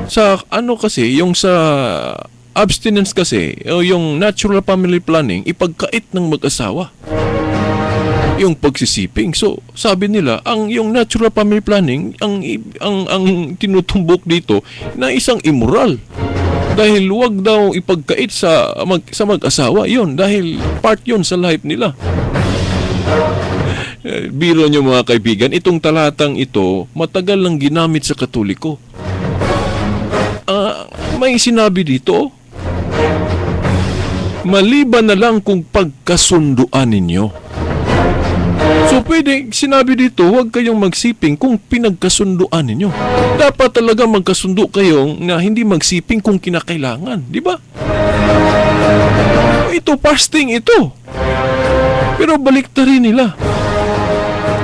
Speaker 3: Sa ano kasi, yung sa abstinence kasi, o yung natural family planning, ipagkait ng mag-asawa. Yung pagsisiping. So, sabi nila, yung natural family planning, ang tinutumbok dito na isang immoral. Dahil wag daw ipagkait sa mag-asawa. Yun, dahil part yun sa life nila. Biro nyo mga kaibigan, itong talatang ito, matagal lang ginamit sa Katoliko. May sinabi dito, maliban na lang kung pagkasunduan ninyo. So pwede, sinabi dito, huwag kayong magsiping kung pinagkasunduan ninyo. Dapat talaga magkasundo kayong na hindi magsiping kung kinakailangan. Di ba? Ito, fasting ito. Pero baliktarin nila.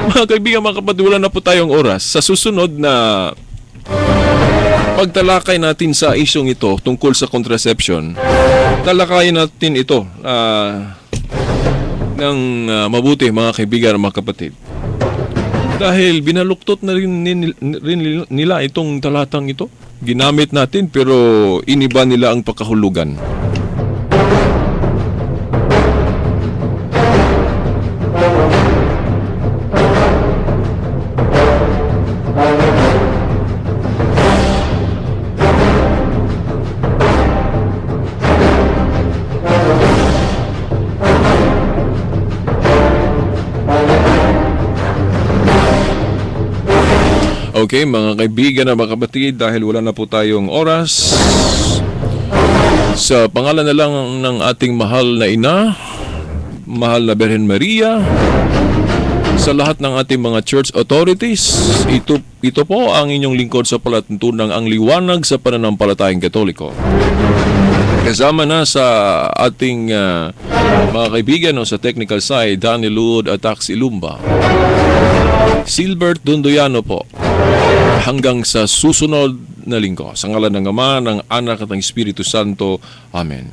Speaker 3: Mga kaibigan, mga kapatid, wala na po tayong oras. Sa susunod na pagtalakay natin sa isyong ito tungkol sa contraception, talakayin natin ito ng mabuti, mga kaibigan, mga kapatid. Dahil binaluktot na rin nila itong talatang ito. Ginamit natin pero iniba nila ang pagkahulugan. Okay, mga kaibigan na mga kapatid, dahil wala na po tayong oras, sa pangalan na lang ng ating mahal na ina, mahal na Birhen Maria, sa lahat ng ating mga church authorities, ito po ang inyong lingkod sa palatuntunang ang liwanag sa pananampalatayang Katoliko. Kasama na sa ating mga kaibigan sa technical side, Danny Luod at Tax Ilumba. Silbert Dundoyano po. Hanggang sa susunod na linggo. Sa ngalan ng Ama, ng Anak at ng Espiritu Santo. Amen.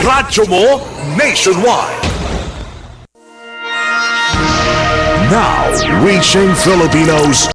Speaker 2: Radyo mo nationwide. Now reaching Filipinos